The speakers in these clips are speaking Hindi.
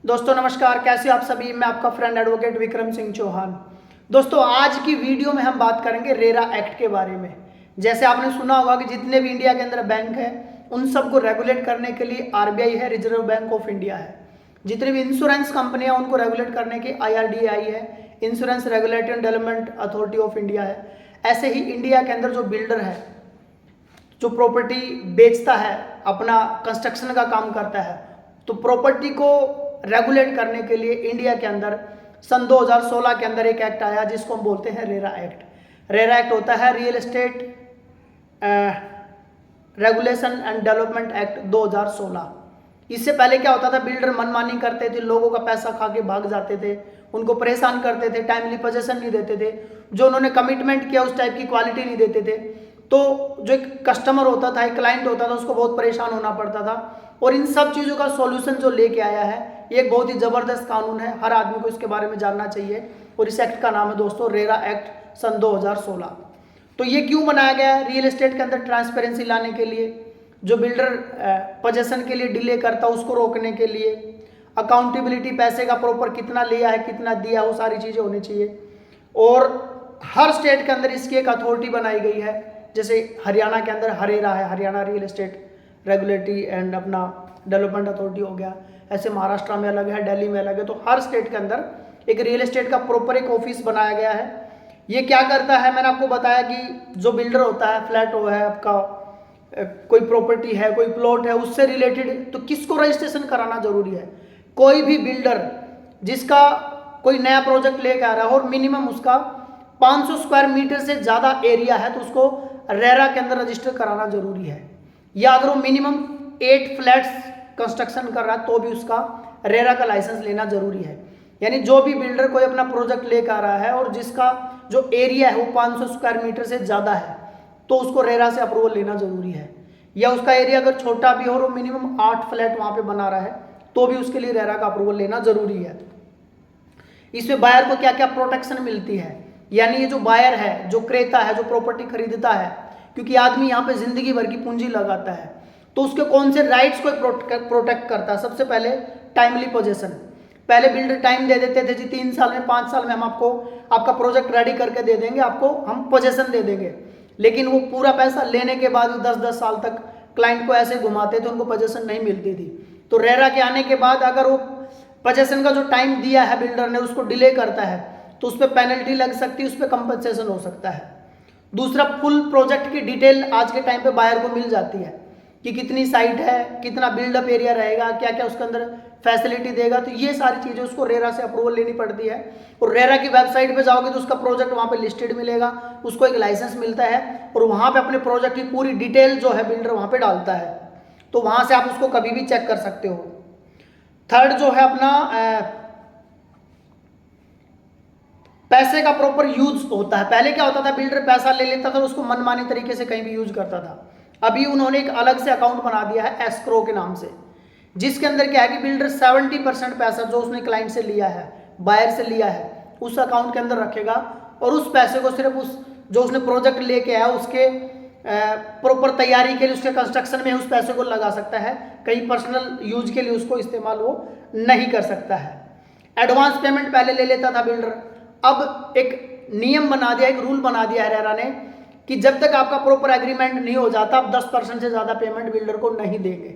दोस्तों नमस्कार, कैसे हो आप सभी। मैं आपका फ्रेंड एडवोकेट विक्रम सिंह चौहान। दोस्तों आज की वीडियो में हम बात करेंगे रेरा एक्ट के बारे में। जैसे आपने सुना होगा कि जितने भी इंडिया के अंदर बैंक है उन सबको रेगुलेट करने के लिए आरबीआई है, रिजर्व बैंक ऑफ इंडिया है। जितनी भी इंश्योरेंस कंपनियां उनको रेगुलेट करने की आईआरडीआई है, insurance regulatory and development authority of India है। ऐसे ही इंडिया के अंदर जो बिल्डर है, जो प्रॉपर्टी बेचता है, अपना कंस्ट्रक्शन का काम करता है, तो प्रॉपर्टी को रेगुलेट करने के लिए इंडिया के अंदर सन 2016 के अंदर एक एक्ट आया जिसको हम बोलते हैं रेरा एक्ट। रेरा एक्ट होता है real estate regulation and development act 2016। इससे पहले क्या होता था, बिल्डर मनमानी करते थे, लोगों का पैसा खा के भाग जाते थे, उनको परेशान करते थे, टाइमली पोजीशन नहीं देते थे, जो उन्होंने कमिटमेंट किया उस टाइप की क्वालिटी नहीं देते थे। तो जो एक कस्टमर होता था, एक क्लाइंट होता था, उसको बहुत परेशान होना पड़ता था। और इन सब चीज़ों का सॉल्यूशन जो लेके आया है, ये एक बहुत ही ज़बरदस्त कानून है, हर आदमी को इसके बारे में जानना चाहिए। और इस एक्ट का नाम है दोस्तों रेरा एक्ट सन 2016। तो ये क्यों बनाया गया है? रियल एस्टेट के अंदर ट्रांसपेरेंसी लाने के लिए, जो बिल्डर पोजेशन के लिए डिले करता है उसको रोकने के लिए, अकाउंटेबिलिटी, पैसे का प्रॉपर कितना लिया है, कितना दिया, वो सारी चीज़ें होनी चाहिए। और हर स्टेट के अंदर इसकी एक अथॉरिटी बनाई गई है। जैसे हरियाणा के अंदर हरेरा है, Haryana real estate regulatory and अपना डेवलपमेंट अथॉरिटी हो गया। ऐसे महाराष्ट्र में अलग है, दिल्ली में अलग है। तो हर स्टेट के अंदर एक रियल एस्टेट का प्रॉपर एक ऑफिस बनाया गया है। ये क्या करता है, मैंने आपको बताया कि जो बिल्डर होता है, फ्लैट हो है आपका, कोई प्रॉपर्टी है, कोई प्लॉट है, उससे रिलेटेड तो किसको रजिस्ट्रेशन कराना जरूरी है। कोई भी बिल्डर जिसका कोई नया प्रोजेक्ट लेकर आ रहा है और मिनिमम उसका 500 स्क्वायर मीटर से ज़्यादा एरिया है, तो उसको रेरा के अंदर रजिस्टर कराना जरूरी है। या अगर वो मिनिमम 8 फ्लैट्स कंस्ट्रक्शन कर रहा है तो भी उसका रेरा का लाइसेंस लेना जरूरी है। यानी जो भी बिल्डर कोई अपना प्रोजेक्ट लेकर आ रहा है और जिसका जो एरिया है वो 500 स्क्वायर मीटर से ज़्यादा है, तो उसको रेरा से अप्रूवल लेना जरूरी है। या उसका एरिया अगर छोटा भी हो और वो मिनिमम 8 फ्लैट वहाँ पे बना रहा है तो भी उसके लिए रेरा का अप्रूवल लेना जरूरी है। इसमें बायर को क्या क्या प्रोटेक्शन मिलती है, यानी ये जो बायर है, जो क्रेता है, जो प्रॉपर्टी खरीदता है, क्योंकि आदमी यहाँ पे जिंदगी भर की पूंजी लगाता है, तो उसके कौन से राइट्स को प्रोटेक्ट करता है। सबसे पहले टाइमली पोजेशन। पहले बिल्डर टाइम दे देते थे जी 3 साल में, 5 साल में हम आपको आपका प्रोजेक्ट रेडी करके दे देंगे, आपको हम पोजेशन दे देंगे। लेकिन वो पूरा पैसा लेने के बाद 10-10 साल तक क्लाइंट को ऐसे घुमाते थे, उनको पोजेशन नहीं मिलती थी। तो रेरा के आने के बाद अगर वो पोजेशन का जो टाइम दिया है बिल्डर ने उसको डिले करता है तो उस पर पेनल्टी लग सकती है, उस पर कंपनसेशन हो सकता है। दूसरा, फुल प्रोजेक्ट की डिटेल आज के टाइम पे बायर को मिल जाती है कि कितनी साइट है, कितना बिल्डअप एरिया रहेगा, क्या क्या उसके अंदर फैसिलिटी देगा। तो ये सारी चीज़ें उसको रेरा से अप्रूवल लेनी पड़ती है। और रेरा की वेबसाइट पे जाओगे तो उसका प्रोजेक्ट वहाँ पे लिस्टेड मिलेगा, उसको एक लाइसेंस मिलता है और वहाँ पे अपने प्रोजेक्ट की पूरी डिटेल जो है बिल्डर वहाँ पे डालता है, तो वहाँ से आप उसको कभी भी चेक कर सकते हो। थर्ड जो है अपना पैसे का प्रॉपर यूज होता है। पहले क्या होता था, बिल्डर पैसा ले लेता था और उसको मनमानी तरीके से कहीं भी यूज करता था। अभी उन्होंने एक अलग से अकाउंट बना दिया है एस्क्रो के नाम से, जिसके अंदर क्या है कि बिल्डर 70% पैसा जो उसने क्लाइंट से लिया है, बायर से लिया है, उस अकाउंट के अंदर रखेगा और उस पैसे को सिर्फ उस जो उसने प्रोजेक्ट लेके आया उसके प्रॉपर तैयारी के लिए, उसके कंस्ट्रक्शन में उस पैसे को लगा सकता है। कहीं पर्सनल यूज के लिए उसको इस्तेमाल वो नहीं कर सकता है। एडवांस पेमेंट पहले ले लेता था बिल्डर, अब एक नियम बना दिया, एक रूल बना दिया है रेरा ने कि जब तक आपका प्रॉपर एग्रीमेंट नहीं हो जाता आप 10% से ज़्यादा पेमेंट बिल्डर को नहीं देंगे।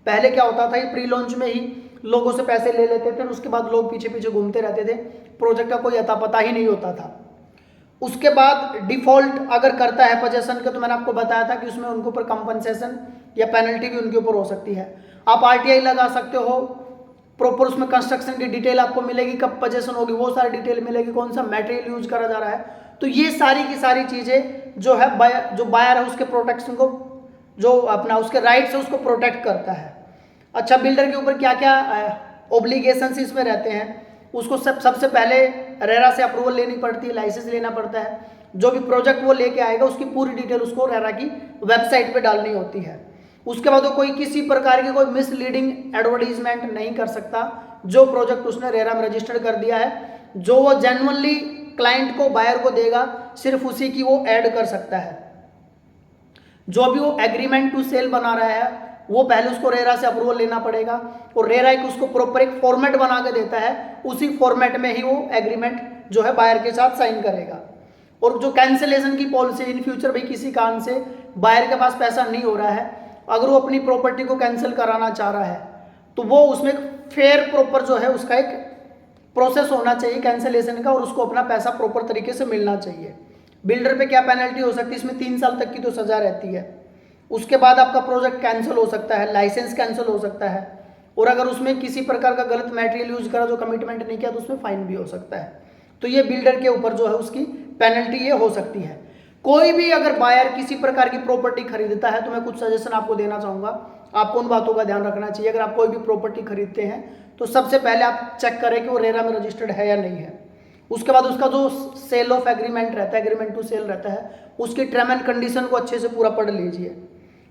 पहले क्या होता था, ये प्री लॉन्च में ही लोगों से पैसे ले लेते थे और उसके बाद लोग पीछे पीछे घूमते रहते थे, प्रोजेक्ट का कोई अता पता ही नहीं होता था। उसके बाद डिफॉल्ट अगर करता है पोजेशन का, तो मैंने आपको बताया था कि उसमें उनके ऊपर कंपनसेशन या पेनल्टी भी उनके ऊपर हो सकती है। आप आरटीआई लगा सकते हो, प्रॉपर उसमें कंस्ट्रक्शन की डिटेल आपको मिलेगी, कब पोजेशन होगी वो सारी डिटेल मिलेगी, कौन सा मटेरियल यूज करा जा रहा है। तो ये सारी की सारी चीज़ें जो है जो बायर है उसके प्रोटेक्शन को, जो अपना उसके राइट से उसको प्रोटेक्ट करता है। अच्छा, बिल्डर के ऊपर क्या क्या ओब्लिगेशंस इसमें रहते हैं, उसको सबसे पहले रेरा से अप्रूवल लेनी पड़ती है, लाइसेंस लेना पड़ता है। जो भी प्रोजेक्ट वो लेके आएगा उसकी पूरी डिटेल उसको रेरा की वेबसाइट पे डालनी होती है। उसके बाद वो कोई किसी प्रकार की कोई मिसलीडिंग एडवर्टीजमेंट नहीं कर सकता। जो प्रोजेक्ट उसने रेरा में रजिस्टर्ड कर दिया है, जो वो जेन्युइनली क्लाइंट को, बायर को देगा, सिर्फ उसी की वो ऐड कर सकता है। जो भी वो एग्रीमेंट टू सेल बना रहा है वो पहले उसको रेरा से अप्रूवल लेना पड़ेगा, और रेरा एक उसको प्रॉपर एक फॉर्मेट बना के देता है, उसी फॉर्मेट में ही वो एग्रीमेंट जो है बायर के साथ साइन करेगा। और जो कैंसिलेशन की पॉलिसी, इन फ्यूचर भाई किसी कारण से बायर के पास पैसा नहीं हो रहा है, अगर वो अपनी प्रॉपर्टी को कैंसिल कराना चाह रहा है, तो वो उसमें फेयर प्रॉपर जो है उसका एक प्रोसेस होना चाहिए कैंसिलेशन का, और उसको अपना पैसा प्रॉपर तरीके से मिलना चाहिए। बिल्डर पे क्या पेनल्टी हो सकती है, इसमें 3 साल तक की तो सजा रहती है। उसके बाद आपका प्रोजेक्ट कैंसिल हो सकता है, लाइसेंस कैंसिल हो सकता है, और अगर उसमें किसी प्रकार का गलत मटेरियल यूज करा जो कमिटमेंट नहीं किया तो उसमें फाइन भी हो सकता है। तो ये बिल्डर के ऊपर जो है उसकी पेनल्टी ये हो सकती है। कोई भी अगर बायर किसी प्रकार की प्रॉपर्टी खरीदता है तो मैं कुछ सजेशन आपको देना चाहूँगा, आपको उन बातों का ध्यान रखना चाहिए। अगर आप कोई भी प्रॉपर्टी खरीदते हैं तो सबसे पहले आप चेक करें कि वो रेरा में रजिस्टर्ड है या नहीं है। उसके बाद उसका जो सेल ऑफ एग्रीमेंट रहता है, एग्रीमेंट टू सेल रहता है, उसकी टर्म एंड कंडीशन को अच्छे से पूरा पढ़ लीजिए।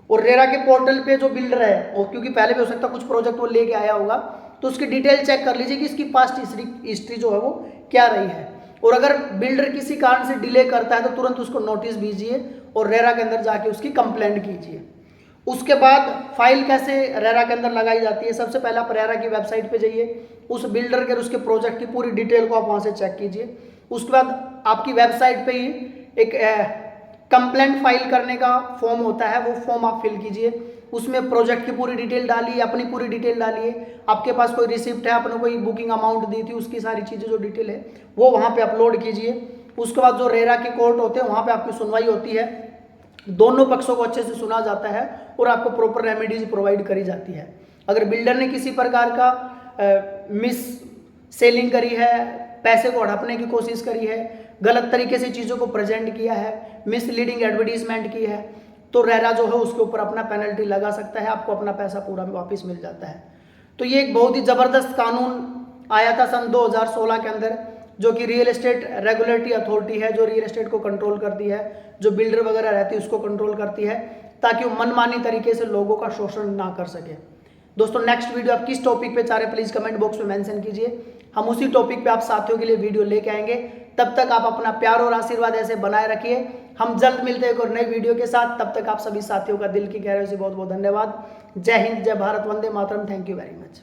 और रेरा के पोर्टल पे जो बिल्डर है, और क्योंकि पहले भी हो सकता है कुछ प्रोजेक्ट वो लेके आया होगा, तो उसकी डिटेल चेक कर लीजिए कि इसकी पास्ट हिस्ट्री जो है वो क्या रही है। और अगर बिल्डर किसी कारण से डिले करता है तो तुरंत उसको नोटिस भेजिए और रेरा के अंदर जाके उसकी कंप्लेंट कीजिए। उसके बाद फाइल कैसे रेरा के अंदर लगाई जाती है, सबसे पहले आप रेरा की वेबसाइट पे जाइए, उस बिल्डर के और उसके प्रोजेक्ट की पूरी डिटेल को आप वहाँ से चेक कीजिए। उसके बाद आपकी वेबसाइट पे ही एक कंप्लेंट फाइल करने का फॉर्म होता है, वो फॉर्म आप फिल कीजिए। उसमें प्रोजेक्ट की पूरी डिटेल डालिए, अपनी पूरी डिटेल डालिए, आपके पास कोई रिसिप्ट है, आपने कोई बुकिंग अमाउंट दी थी, उसकी सारी चीज़ें जो डिटेल है वो वहाँ पे अपलोड कीजिए। उसके बाद जो रेरा के कोर्ट होते हैं वहाँ पे आपकी सुनवाई होती है, दोनों पक्षों को अच्छे से सुना जाता है और आपको प्रॉपर रेमेडीज प्रोवाइड करी जाती है। अगर बिल्डर ने किसी प्रकार का मिस सेलिंग करी है, पैसे को हड़पने की कोशिश करी है, गलत तरीके से चीज़ों को प्रेजेंट किया है, मिसलीडिंग एडवर्टीजमेंट की है, तो रेरा जो है उसके ऊपर अपना पेनल्टी लगा सकता है, आपको अपना पैसा पूरा वापस मिल जाता है। तो ये एक बहुत ही ज़बरदस्त कानून आया था सन 2016 के अंदर, जो कि रियल एस्टेट रेगुलेटरी अथॉरिटी है, जो रियल एस्टेट को कंट्रोल करती है, जो बिल्डर वगैरह रहती है उसको कंट्रोल करती है, ताकि वो मनमानी तरीके से लोगों का शोषण ना कर सके। दोस्तों नेक्स्ट वीडियो आप किस टॉपिक पे चाह रहे प्लीज़ कमेंट बॉक्स में मेंशन कीजिए, हम उसी टॉपिक पे आप साथियों के लिए वीडियो लेके आएंगे। तब तक आप अपना प्यार और आशीर्वाद ऐसे बनाए रखिए। हम जल्द मिलते हैं एक और नई वीडियो के साथ। तब तक आप सभी साथियों का दिल की गहराई से बहुत बहुत धन्यवाद। जय हिंद, जय भारत, वंदे मातरम। Thank you very much.